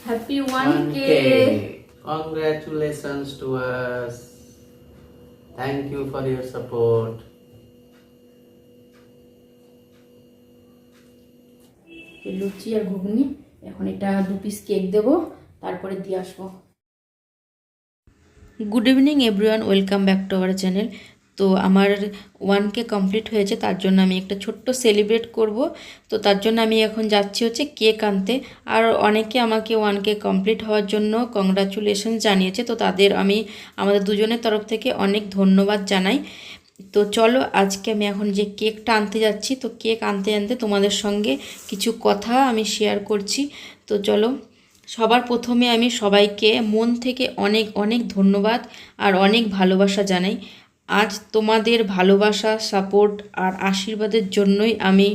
Happy 1K. Congratulations to us. Thank you for your support. লুচি আর ঘুগনি, এখন এটা 2 piece cake দেবো, তারপরে দিয়ে আসবো। Good evening everyone, welcome back to our channel. তো আমার 1K কমপ্লিট হয়েছে, তার জন্য আমি একটা ছোট্ট সেলিব্রেট করব। তো তার জন্য আমি এখন যাচ্ছি হচ্ছে কেক আনতে। আর অনেকে আমাকে 1K কমপ্লিট হওয়ার জন্য কংগ্রাচুলেশন জানিয়েছে, তো তাদের আমি আমাদের দুজনের তরফ থেকে অনেক ধন্যবাদ জানাই। তো চলো, আজকে আমি এখন যে কেকটা আনতে যাচ্ছি, তো কেক আনতে আনতে তোমাদের সঙ্গে কিছু কথা আমি শেয়ার করছি। তো চলো, সবার প্রথমে আমি সবাইকে মন থেকে অনেক অনেক ধন্যবাদ আর অনেক ভালোবাসা জানাই। আজ তোমাদের ভালোবাসা, সাপোর্ট আর আশীর্বাদের জন্যই আমি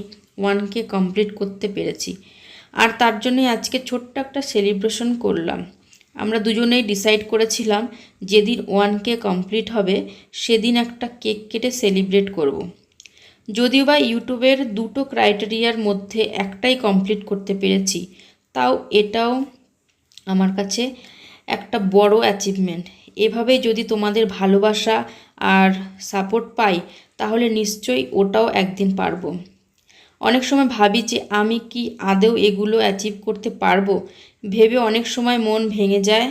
1K কমপ্লিট করতে পেরেছি। আর তার জন্যই আজকে ছোট্ট একটা সেলিব্রেশন করলাম। আমরা দুজনেই ডিসাইড করেছিলাম যেদিন 1K কমপ্লিট হবে সেদিন একটা কেক কেটে সেলিব্রেট করব। যদিও বা ইউটিউবের 2টো ক্রাইটেরিয়ার মধ্যে একটাই কমপ্লিট করতে পেরেছি, তাও এটাও আমার কাছে একটা বড় অ্যাচিভমেন্ট। এভাবেই যদি তোমাদের ভালোবাসা আর সাপোর্ট পাই, তাহলে নিশ্চয়ই ওটাও একদিন পারবো। অনেক সময় ভাবি যে আমি কি আদৌ এগুলো অ্যাচিভ করতে পারবো, ভেবে অনেক সময় মন ভেঙে যায়।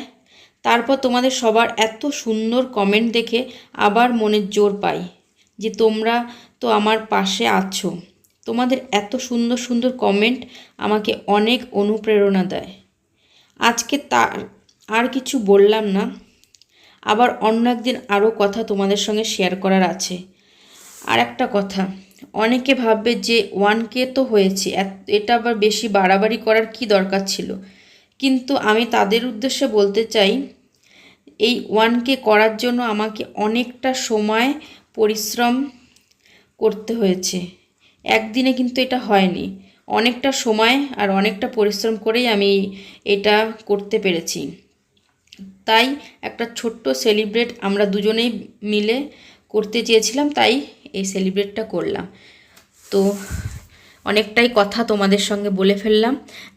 তারপর তোমাদের সবার এত সুন্দর কমেন্ট দেখে আবার মনের জোর পাই যে তোমরা তো আমার পাশে আছো। তোমাদের এত সুন্দর সুন্দর কমেন্ট আমাকে অনেক অনুপ্রেরণা দেয়। আজকে তার আর কিছু বললাম না, আবার অন্য একদিন আরও কথা তোমাদের সঙ্গে শেয়ার করার আছে। আর একটা কথা, অনেকে ভাববে যে 1K তো হয়েছে, এটা আবার বেশি বাড়াবাড়ি করার কি দরকার ছিল। কিন্তু আমি তাদের উদ্দেশ্যে বলতে চাই, এই 1K করার জন্য আমাকে অনেকটা সময় পরিশ্রম করতে হয়েছে। একদিনে কিন্তু এটা হয়নি, অনেকটা সময় আর অনেকটা পরিশ্রম করেই আমি এটা করতে পেরেছি। তাই একটা ছোট্ট সেলিব্রেট আমরা দুজনেই মিলে করতে চেয়েছিলাম, তাই এই সেলিব্রেটটা করলাম। তো অনেকটাই কথা তোমাদের সঙ্গে বলে ফেললাম,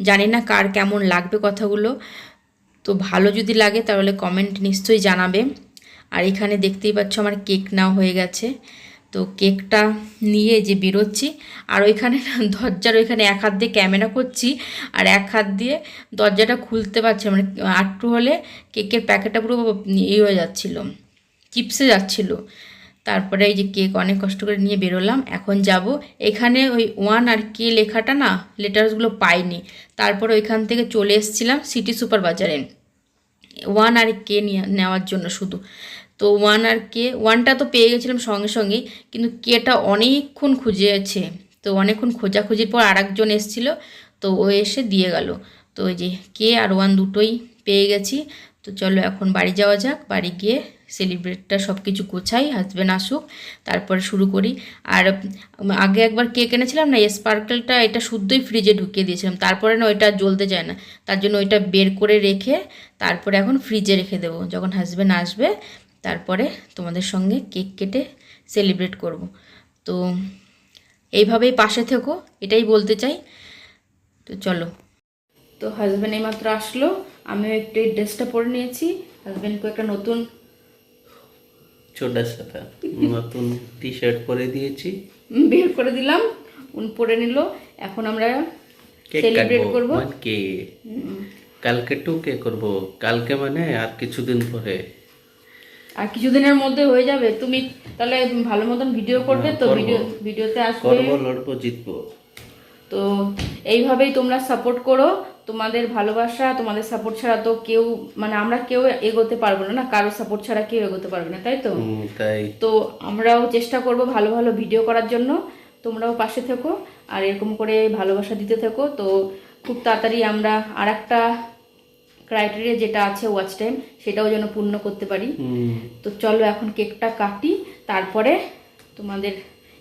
জানি না কার কেমন লাগবে কথাগুলো। তো ভালো যদি লাগে তাহলে কমেন্ট নিশ্চয়ই জানাবে। আর এখানে দেখতেই পাচ্ছ আমার কেক নেওয়া হয়ে গেছে। তো কেকটা নিয়ে যে বেরোচ্ছি, আর ওইখানে দরজার ওইখানে এক হাত দিয়ে ক্যামেরা করছি আর এক হাত দিয়ে দরজাটা খুলতে পারছি, মানে আটটু হলে কেকের প্যাকেটটা পুরো ইয়ে হয়ে যাচ্ছিলো, চিপসে যাচ্ছিলো। তারপরে এই যে কেক অনেক কষ্ট করে নিয়ে বেরোলাম। এখন যাব, এখানে ওই 1 আর K লেখাটা না, লেটার্সগুলো পাইনি। তারপরে ওইখান থেকে চলে এসেছিলাম সিটি সুপার বাজারে 1 আর K নেওয়ার জন্য শুধু। তো 1 আর K, 1টা তো পেয়ে গেছিলাম সঙ্গে সঙ্গেই, কিন্তু Kটা অনেকক্ষণ খুঁজেছে। তো অনেকক্ষণ খোঁজাখুঁজির পর আর একজন এসেছিলো, তো ও এসে দিয়ে গেল। তো ওই যে K আর 1 দুটোই পেয়ে গেছি। তো চলো এখন বাড়ি যাওয়া যাক, বাড়ি গিয়ে সেলিব্রেটটা সব কিছু গোছাই, হাজব্যান্ড আসুক, তারপরে শুরু করি। আর আগে একবার কেক এনেছিলাম না, স্পার্কেলটা এটা শুদ্ধই ফ্রিজে ঢুকিয়ে দিয়েছিলাম, তারপরে না ওইটা জ্বলতে চায় না, তার জন্য ওইটা বের করে রেখে তারপরে এখন ফ্রিজে রেখে দেবো। যখন হাজব্যান্ড আসবে তারপরে তোমাদের সঙ্গে কেক কেটে সেলিব্রেট করব। তো এইভাবেই পাশে থেকো, এটাই বলতে চাই। তো চলো, তো হাজব্যান্ড এইমাত্র আসলো, আমিও একটু এই ড্রেসটা পরে নিয়েছি, হাজব্যান্ডকে একটা নতুন ছোটা সাথে নতুন টি শার্ট পরে দিয়েছি, বের করে দিলাম, উনি পরে নিল। এখন আমরা সেলিব্রেট করব। 1K কালকে 2K করব, কালকে মানে আর কিছুদিন পরে, আর কিছুদিনের মধ্যে হয়ে যাবে। তুমি তাহলে ভালো মতন ভিডিও করবে তো, ভিডিওতে আসবে, করব, লড়বো, জিতবো। তো এইভাবেই তোমরা সাপোর্ট করো। তোমাদের ভালোবাসা, তোমাদের সাপোর্ট ছাড়া তো কেউ, মানে আমরা কেউ এগোতে পারবো না, কারো সাপোর্ট ছাড়া কেউ এগোতে পারবে না, তাই তো? তাই তো আমরাও চেষ্টা করব ভালো ভালো ভিডিও করার জন্য, তোমরাও পাশে থেকো আর এরকম করে ভালোবাসা দিতে থেকো। তো খুব তাড়াতাড়ি আমরা আর একটা ক্রাইটেরিয়া যেটা আছে ওয়াচ টাইম, সেটাও যেন পূর্ণ করতে পারি। তো চলো এখন কেকটা কাটি, তারপরে তোমাদের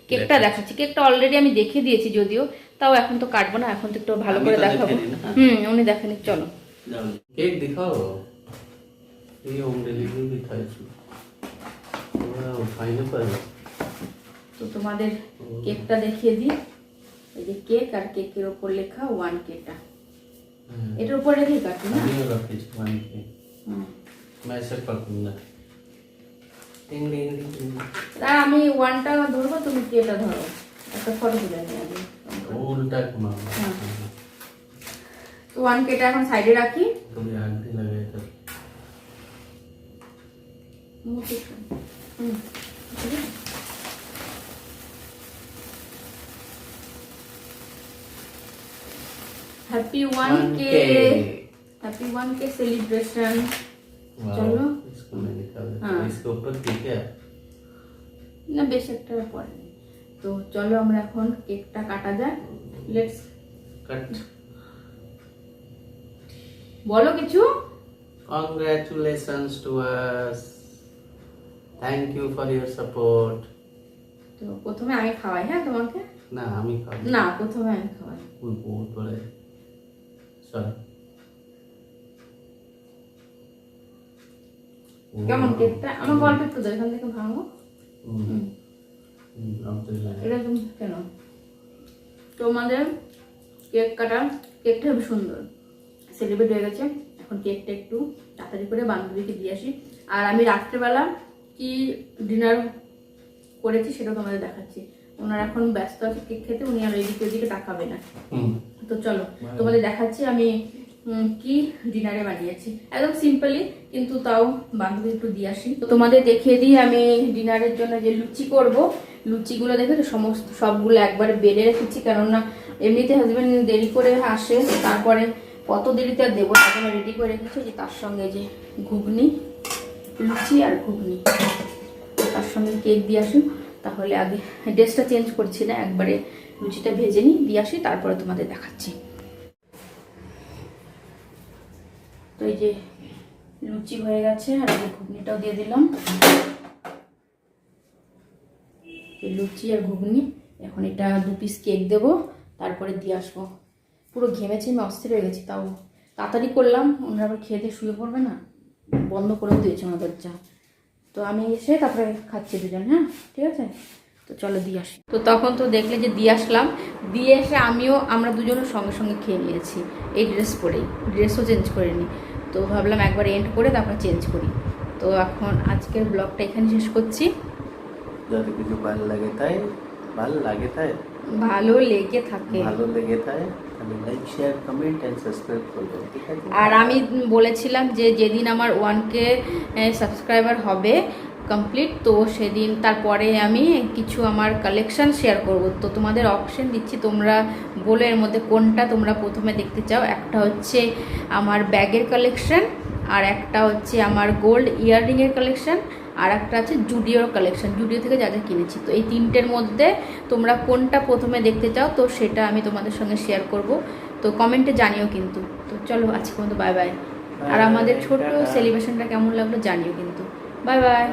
কেকটা দেখাচ্ছি। কেকটা অলরেডি আমি দেখে দিয়েছি যদিও, তাও এখন তো কাটবো না, এখন তো একটু ভালো করে দেখাবো। উনি দেখেনি, চলো কেক দেখাও। এই হোম ডেলিভারি দেখাইছো, পাইনাপল। তো তোমাদের কেকটা দেখিয়ে দিই। এই যে কেক, আর কেকের ওপর লেখা 1K টা। এটার উপরে রেখেই কাটবি না? আমিও রাখেছি 1K। হুম। मैं ऐसे पकड़ूंगा। टिंग टिंग टिंग। আর আমি ওয়ানটা ধরবো, তুমি কেটা ধরো, একটা ফটো তুলে নিয়ে আগে। उल्टा घुमाओ। हाँ। তো ওয়ান কেটা এখন সাইডে রাখি। थोड़ी आग भी लगे तो happy 1K, happy 1K celebration. चलो इसको मैं निकाल देता हाँ। हूँ। इसके ऊपर ठीक है। না বেশ একটা পরে। তো চলো আমরা এখন কেকটা কাটা যায়। Let's cut. বলো কিছু। Congratulations to us. Thank you for your support. তো প্রথমে আমি খাওয়াই, হ্যাঁ তোমাকে। ना हम ही खाओ। না প্রথমে আমি খাওয়াই। वो बहुत बड़े। सर। কেমন কেকটা? আমার গল্প একটু দাও, এখান থেকে ভাঙো। अब तो जाए। এটা তুমি কেন তোমাদের কেক কাটা, কেকটা খুব সুন্দর সেলিব্রেট হয়ে গেছে। এখন কেকটা একটু তাড়াতাড়ি করে বান্ধবীকে দিয়ে আসি। আর আমি রাত্রেবেলা কি ডিনার করেছি সেটা তোমাদের দেখাচ্ছি। ওনারা এখন ব্যস্ত আছে কেক খেতে, উনি আর এদিকে ওদিকে তাকাবে না। তো চলো তোমাদের দেখাচ্ছি আমি কি ডিনারে বানিয়েছি। একদম সিম্পলি, কিন্তু তাও বান্ধবী একটু দিয়ে আসি। তো তোমাদের দেখিয়ে দিই আমি ডিনারের জন্য যে লুচি করব। লুচিগুলো দেখে তো সমস্ত সবগুলো একবারে বেড়ে রেখেছি, কেননা এমনিতে হাজবেন্ড দেরি করে আসে, তারপরে কত দেরিতে আর দেবো, তার জন্য রেডি করে রেখেছি। যে তার সঙ্গে যে ঘুগনি, লুচি আর ঘুগনি, তার সঙ্গে কেক দিয়ে আসি। তাহলে আগে ড্রেসটা চেঞ্জ করছি না, একবারে লুচিটা ভেজে নিই, দিয়ে আসি, তারপরে তোমাদের দেখাচ্ছি। তো এই যে লুচি হয়ে গেছে, আর এই ঘুগনিটাও দিয়ে দিলাম। লুচি আর ঘুগনি, এখন এটা 2 পিস কেক দেবো, তারপরে দিয়ে আসবো। পুরো ঘেমেছে, আমি অস্থির হয়ে গেছি, তাও তাড়াতাড়ি করলাম। ওনারা আবার খেয়ে দিয়ে শুয়ে পড়বে না, বন্ধ করেও দিয়েছে আমার দরজা। তো আমি এসে তারপরে খাচ্ছি দুজন, হ্যাঁ ঠিক আছে। তো চলো দিয়ে আসি। তো তখন তো দেখলে যে দিয়ে আসলাম, দিয়ে এসে আমরা দুজনের সঙ্গে সঙ্গে খেয়ে নিয়েছি এই ড্রেস পরেই, ড্রেসও চেঞ্জ করে নিই। তো ভাবলাম একবার এন্ড করে তারপর চেঞ্জ করি। তো এখন আজকের ব্লগটা এখানে শেষ করছি। যদি কিছু ভালো লাগে তাই ভালো লেগে থাকে তাহলে like share comment and subscribe করবেন, ঠিক আছে। আর আমি বলেছিলাম যে যেদিন আমার 1K সাবস্ক্রাইবার হবে কমপ্লিট, তো সেদিন তারপরে আমি কিছু আমার কালেকশন শেয়ার করব। তো তোমাদের অপশন দিচ্ছি, তোমরা বলো এর মধ্যে কোনটা তোমরা প্রথমে দেখতে চাও। একটা হচ্ছে আমার ব্যাগের কালেকশন, আর একটা হচ্ছে আমার গোল্ড ইয়াররিংয়ের কালেকশন, আর একটা আছে জুডিওর কালেকশন, জুডিও থেকে যা যা কিনেছি। তো এই তিনটের মধ্যে তোমরা কোনটা প্রথমে দেখতে চাও, তো সেটা আমি তোমাদের সঙ্গে শেয়ার করব। তো কমেন্টে জানিও কিন্তু। তো চলো আজকে পর্যন্ত বাই বাই। আর আমাদের ছোট সেলিব্রেশনটা কেমন লাগলো জানিও কিন্তু। Bye bye.